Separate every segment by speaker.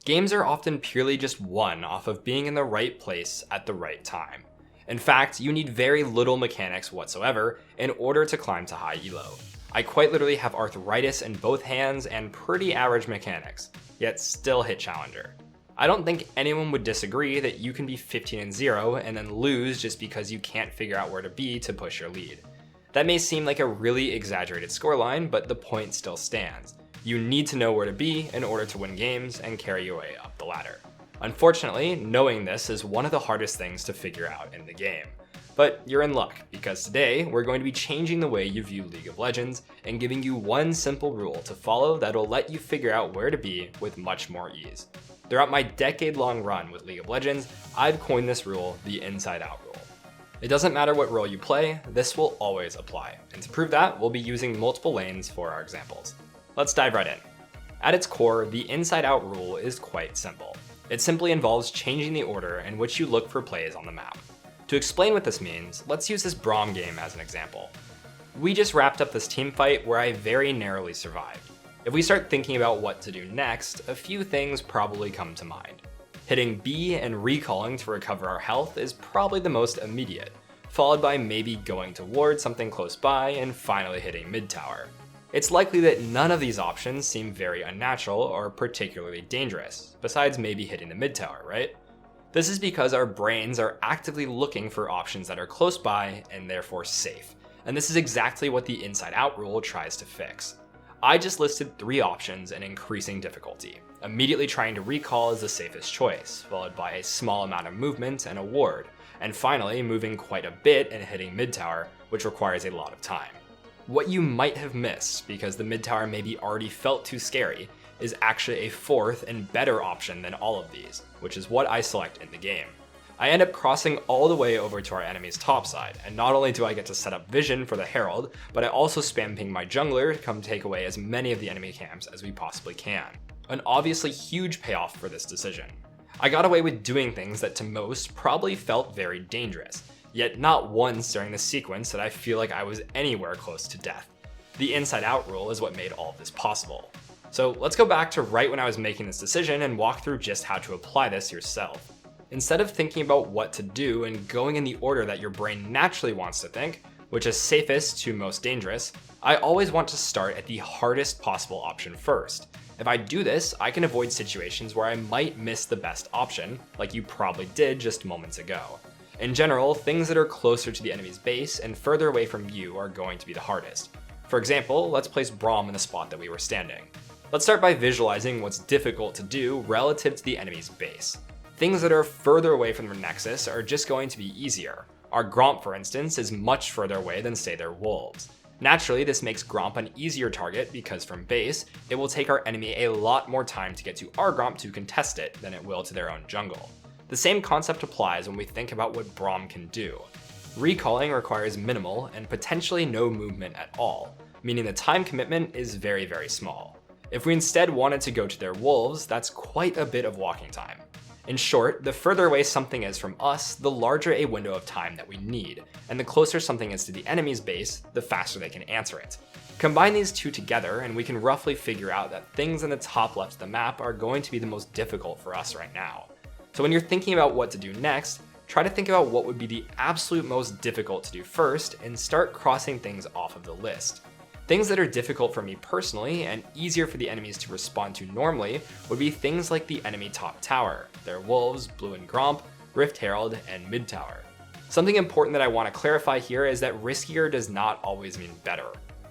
Speaker 1: Games are often purely just won off of being in the right place at the right time. In fact, you need very little mechanics whatsoever in order to climb to high elo. I quite literally have arthritis in both hands and pretty average mechanics, yet still hit Challenger. I don't think anyone would disagree that you can be 15-0 and then lose just because you can't figure out where to be to push your lead. That may seem like a really exaggerated scoreline, but the point still stands. You need to know where to be in order to win games and carry your way up the ladder. Unfortunately, knowing this is one of the hardest things to figure out in the game. But you're in luck, because today we're going to be changing the way you view League of Legends and giving you one simple rule to follow that'll let you figure out where to be with much more ease. Throughout my decade-long run with League of Legends, I've coined this rule the Inside Out rule. It doesn't matter what role you play, this will always apply. And to prove that, we'll be using multiple lanes for our examples. Let's dive right in. At its core, the Inside Out rule is quite simple. It simply involves changing the order in which you look for plays on the map. To explain what this means, let's use this Braum game as an example. We just wrapped up this team fight where I very narrowly survived. If we start thinking about what to do next, a few things probably come to mind. Hitting B and recalling to recover our health is probably the most immediate, followed by maybe going towards something close by and finally hitting mid tower. It's likely that none of these options seem very unnatural or particularly dangerous, besides maybe hitting the mid tower, right? This is because our brains are actively looking for options that are close by and therefore safe, and this is exactly what the Inside Out rule tries to fix. I just listed 3 options in increasing difficulty. Immediately trying to recall is the safest choice, followed by a small amount of movement and a ward, and finally moving quite a bit and hitting mid tower, which requires a lot of time. What you might have missed, because the mid tower maybe already felt too scary, is actually a 4th and better option than all of these, which is what I select in the game. I end up crossing all the way over to our enemy's top side, and not only do I get to set up vision for the Herald, but I also spam ping my jungler to come take away as many of the enemy camps as we possibly can. An obviously huge payoff for this decision. I got away with doing things that to most probably felt very dangerous, yet not once during the sequence did I feel like I was anywhere close to death. The Inside Out rule is what made all of this possible. So let's go back to right when I was making this decision and walk through just how to apply this yourself. Instead of thinking about what to do and going in the order that your brain naturally wants to think, which is safest to most dangerous, I always want to start at the hardest possible option first. If I do this, I can avoid situations where I might miss the best option, like you probably did just moments ago. In general, things that are closer to the enemy's base and further away from you are going to be the hardest. For example, let's place Braum in the spot that we were standing. Let's start by visualizing what's difficult to do relative to the enemy's base. Things that are further away from their nexus are just going to be easier. Our Gromp, for instance, is much further away than say their wolves. Naturally, this makes Gromp an easier target because from base, it will take our enemy a lot more time to get to our Gromp to contest it than it will to their own jungle. The same concept applies when we think about what Braum can do. Recalling requires minimal and potentially no movement at all, meaning the time commitment is very, very small. If we instead wanted to go to their wolves, that's quite a bit of walking time. In short, the further away something is from us, the larger a window of time that we need, and the closer something is to the enemy's base, the faster they can answer it. Combine these two together and we can roughly figure out that things in the top left of the map are going to be the most difficult for us right now. So when you're thinking about what to do next, try to think about what would be the absolute most difficult to do first and start crossing things off of the list. Things that are difficult for me personally and easier for the enemies to respond to normally would be things like the enemy top tower, their wolves, blue and Gromp, Rift Herald, and mid tower. Something important that I want to clarify here is that riskier does not always mean better.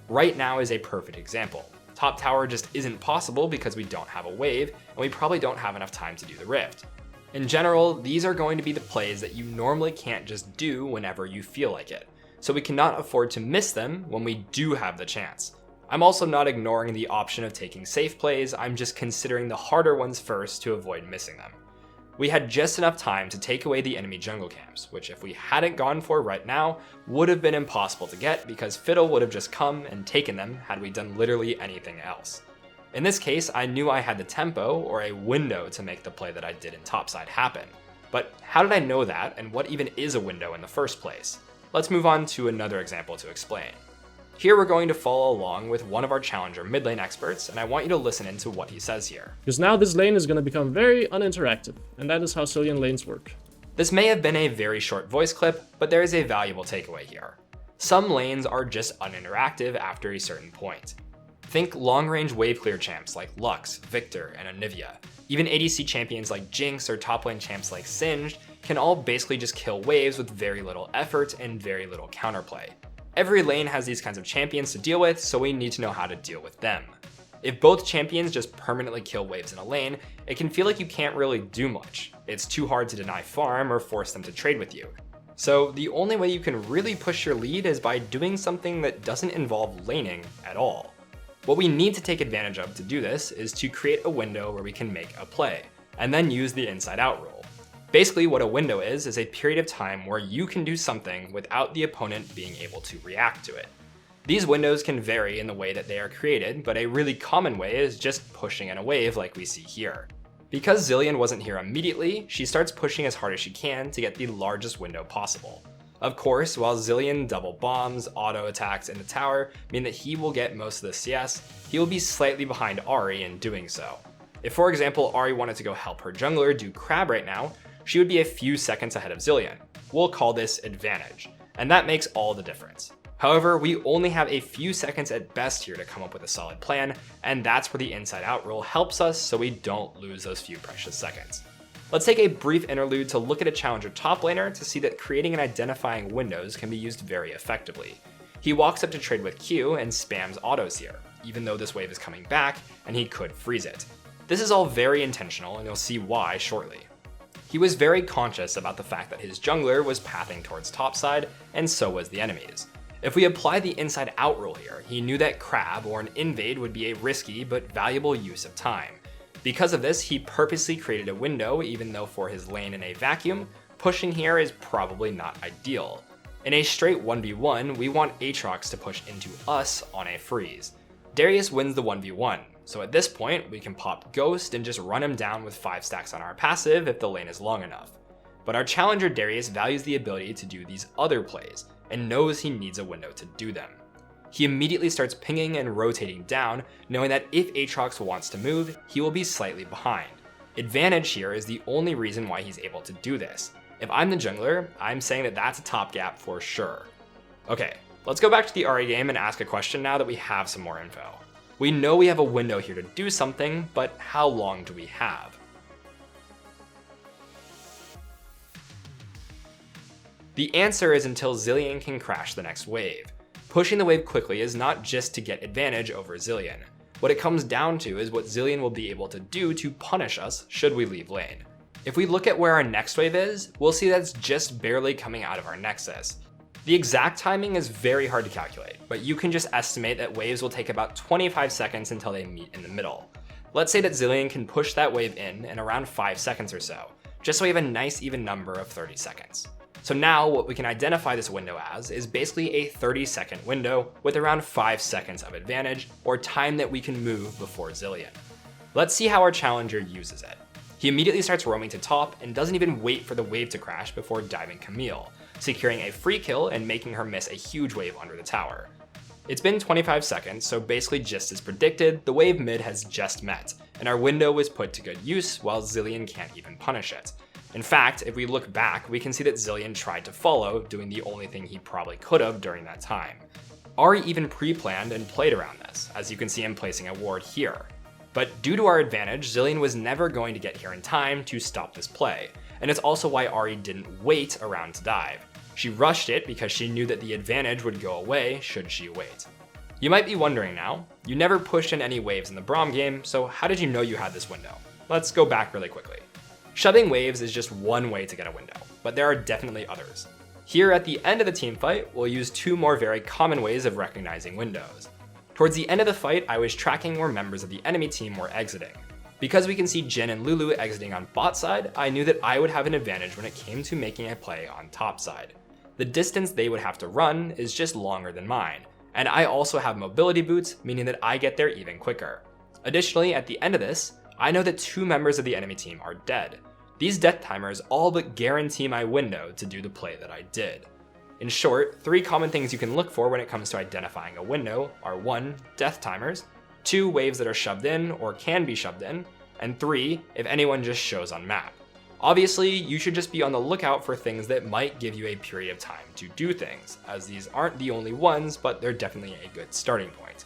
Speaker 1: Right now is a perfect example. Top tower just isn't possible because we don't have a wave and we probably don't have enough time to do the Rift. In general, these are going to be the plays that you normally can't just do whenever you feel like it. So we cannot afford to miss them when we do have the chance. I'm also not ignoring the option of taking safe plays, I'm just considering the harder ones first to avoid missing them. We had just enough time to take away the enemy jungle camps, which if we hadn't gone for right now, would have been impossible to get because Fiddle would have just come and taken them had we done literally anything else. In this case, I knew I had the tempo or a window to make the play that I did in topside happen. But how did I know that, and what even is a window in the first place? Let's move on to another example to explain. Here we're going to follow along with one of our challenger mid lane experts, and I want you to listen into what he says here.
Speaker 2: Because now this lane is going to become very uninteractive, and that is how Zilean lanes work.
Speaker 1: This may have been a very short voice clip, but there is a valuable takeaway here. Some lanes are just uninteractive after a certain point. Think long-range wave clear champs like Lux, Victor, and Anivia. Even ADC champions like Jinx or top lane champs like Singed can all basically just kill waves with very little effort and very little counterplay. Every lane has these kinds of champions to deal with, so we need to know how to deal with them. If both champions just permanently kill waves in a lane, it can feel like you can't really do much. It's too hard to deny farm or force them to trade with you. So the only way you can really push your lead is by doing something that doesn't involve laning at all. What we need to take advantage of to do this is to create a window where we can make a play, and then use the inside out rule. Basically what a window is a period of time where you can do something without the opponent being able to react to it. These windows can vary in the way that they are created, but a really common way is just pushing in a wave like we see here. Because Zilean wasn't here immediately, she starts pushing as hard as she can to get the largest window possible. Of course, while Zilean double bombs, auto attacks in the tower mean that he will get most of the CS, he will be slightly behind Ahri in doing so. If for example Ahri wanted to go help her jungler do crab right now, she would be a few seconds ahead of Zilean. We'll call this advantage, and that makes all the difference. However, we only have a few seconds at best here to come up with a solid plan, and that's where the inside out rule helps us so we don't lose those few precious seconds. Let's take a brief interlude to look at a challenger top laner to see that creating and identifying windows can be used very effectively. He walks up to trade with Q and spams autos here, even though this wave is coming back and he could freeze it. This is all very intentional and you'll see why shortly. He was very conscious about the fact that his jungler was pathing towards topside, and so was the enemies. If we apply the inside out rule here, he knew that crab or an invade would be a risky but valuable use of time. Because of this, he purposely created a window even though for his lane in a vacuum, pushing here is probably not ideal. In a straight 1v1, we want Aatrox to push into us on a freeze. Darius wins the 1v1, so at this point we can pop Ghost and just run him down with 5 stacks on our passive if the lane is long enough. But our challenger Darius values the ability to do these other plays, and knows he needs a window to do them. He immediately starts pinging and rotating down, knowing that if Aatrox wants to move, he will be slightly behind. Advantage here is the only reason why he's able to do this. If I'm the jungler, I'm saying that that's a top gap for sure. Okay, let's go back to the Ahri game and ask a question now that we have some more info. We know we have a window here to do something, but how long do we have? The answer is until Zilean can crash the next wave. Pushing the wave quickly is not just to get advantage over Zilean. What it comes down to is what Zilean will be able to do to punish us should we leave lane. If we look at where our next wave is, we'll see that it's just barely coming out of our nexus. The exact timing is very hard to calculate, but you can just estimate that waves will take about 25 seconds until they meet in the middle. Let's say that Zilean can push that wave in around 5 seconds or so, just so we have a nice even number of 30 seconds. So now what we can identify this window as is basically a 30-second window with around 5 seconds of advantage, or time that we can move before Zilean. Let's see how our challenger uses it. He immediately starts roaming to top and doesn't even wait for the wave to crash before diving Camille, securing a free kill and making her miss a huge wave under the tower. It's been 25 seconds, so basically just as predicted, the wave mid has just met, and our window was put to good use while Zilean can't even punish it. In fact, if we look back, we can see that Zilean tried to follow, doing the only thing he probably could have during that time. Ahri even pre-planned and played around this, as you can see him placing a ward here. But due to our advantage, Zilean was never going to get here in time to stop this play, and it's also why Ahri didn't wait around to dive. She rushed it because she knew that the advantage would go away should she wait. You might be wondering now, you never pushed in any waves in the Braum game, so how did you know you had this window? Let's go back really quickly. Shoving waves is just one way to get a window, but there are definitely others. Here at the end of the team fight, we'll use 2 more very common ways of recognizing windows. Towards the end of the fight, I was tracking where members of the enemy team were exiting. Because we can see Jhin and Lulu exiting on bot side, I knew that I would have an advantage when it came to making a play on top side. The distance they would have to run is just longer than mine, and I also have mobility boots, meaning that I get there even quicker. Additionally, at the end of this, I know that 2 members of the enemy team are dead. These death timers all but guarantee my window to do the play that I did. In short, 3 common things you can look for when it comes to identifying a window are 1. Death timers, 2. Waves that are shoved in or can be shoved in, and 3. If anyone just shows on map. Obviously, you should just be on the lookout for things that might give you a period of time to do things, as these aren't the only ones, but they're definitely a good starting point.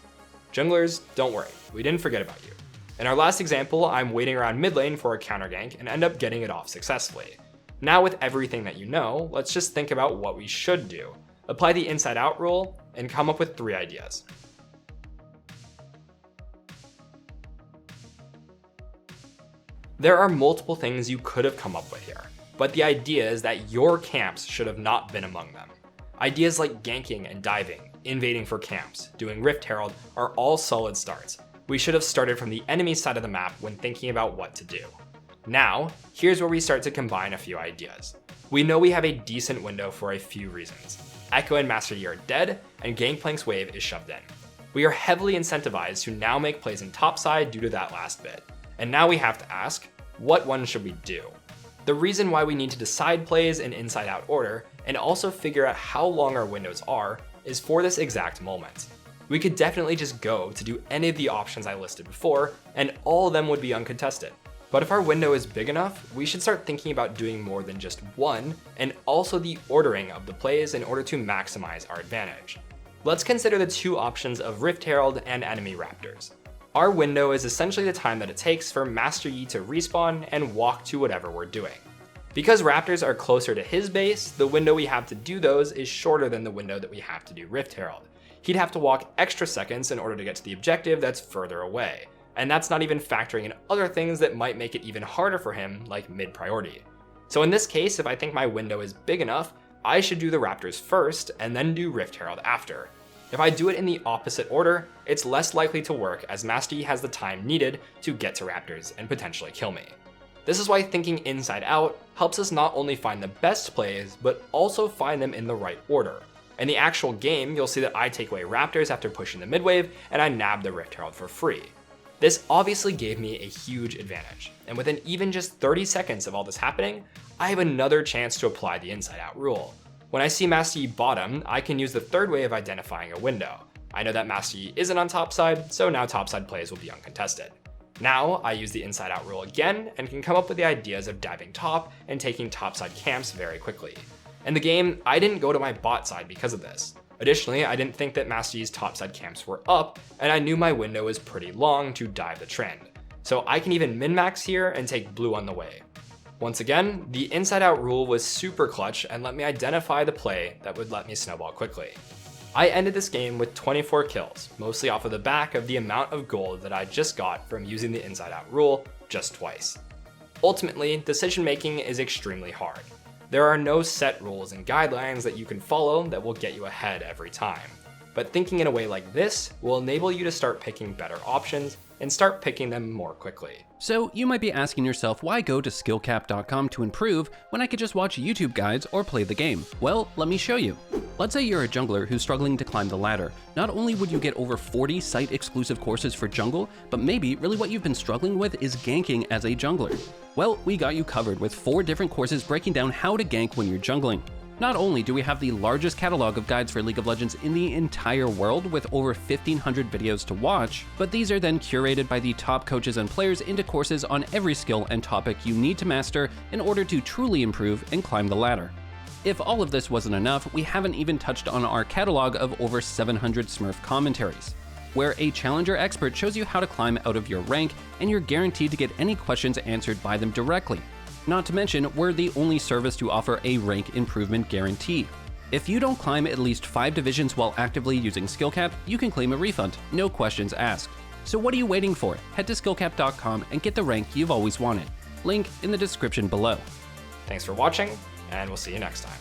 Speaker 1: Junglers, don't worry, we didn't forget about you. In our last example, I'm waiting around mid lane for a counter gank and end up getting it off successfully. Now with everything that you know, let's just think about what we should do. Apply the inside out rule and come up with 3 ideas. There are multiple things you could have come up with here, but the idea is that your camps should have not been among them. Ideas like ganking and diving, invading for camps, doing Rift Herald are all solid starts. We should have started from the enemy side of the map when thinking about what to do. Now, here's where we start to combine a few ideas. We know we have a decent window for a few reasons. Echo and Master Yi are dead, and Gangplank's wave is shoved in. We are heavily incentivized to now make plays in topside due to that last bit. And now we have to ask, what one should we do? The reason why we need to decide plays in inside out order and also figure out how long our windows are is for this exact moment. We could definitely just go to do any of the options I listed before and all of them would be uncontested. But if our window is big enough, we should start thinking about doing more than just one and also the ordering of the plays in order to maximize our advantage. Let's consider the 2 options of Rift Herald and enemy Raptors. Our window is essentially the time that it takes for Master Yi to respawn and walk to whatever we're doing. Because Raptors are closer to his base, the window we have to do those is shorter than the window that we have to do Rift Herald. He'd have to walk extra seconds in order to get to the objective that's further away. And that's not even factoring in other things that might make it even harder for him, like mid priority. So in this case, if I think my window is big enough, I should do the Raptors first and then do Rift Herald after. If I do it in the opposite order, it's less likely to work as Master Yi has the time needed to get to Raptors and potentially kill me. This is why thinking inside out helps us not only find the best plays, but also find them in the right order. In the actual game, you'll see that I take away Raptors after pushing the mid wave and I nab the Rift Herald for free. This obviously gave me a huge advantage, and within even just 30 seconds of all this happening, I have another chance to apply the inside out rule. When I see Master Yi bottom, I can use the 3rd way of identifying a window. I know that Master Yi isn't on topside, so now topside plays will be uncontested. Now I use the inside out rule again and can come up with the ideas of diving top and taking topside camps very quickly. In the game, I didn't go to my bot side because of this. Additionally, I didn't think that Master Yi's topside camps were up, and I knew my window was pretty long to dive the trend. So I can even min-max here and take blue on the way. Once again, the inside out rule was super clutch and let me identify the play that would let me snowball quickly. I ended this game with 24 kills, mostly off of the back of the amount of gold that I just got from using the inside out rule just twice. Ultimately, decision making is extremely hard. There are no set rules and guidelines that you can follow that will get you ahead every time. But thinking in a way like this will enable you to start picking better options and start picking them more quickly.
Speaker 3: So you might be asking yourself, why go to skillcap.com to improve when I could just watch YouTube guides or play the game? Well, let me show you. Let's say you're a jungler who's struggling to climb the ladder. Not only would you get over 40 site-exclusive courses for jungle, but maybe really what you've been struggling with is ganking as a jungler. Well, we got you covered with 4 different courses breaking down how to gank when you're jungling. Not only do we have the largest catalog of guides for League of Legends in the entire world with over 1,500 videos to watch, but these are then curated by the top coaches and players into courses on every skill and topic you need to master in order to truly improve and climb the ladder. If all of this wasn't enough, we haven't even touched on our catalog of over 700 Smurf commentaries, where a challenger expert shows you how to climb out of your rank and you're guaranteed to get any questions answered by them directly. Not to mention, we're the only service to offer a rank improvement guarantee. If you don't climb at least 5 divisions while actively using Skillcap, you can claim a refund, no questions asked. So what are you waiting for? Head to skillcap.com and get the rank you've always wanted. Link in the description below.
Speaker 1: Thanks for watching, and we'll see you next time.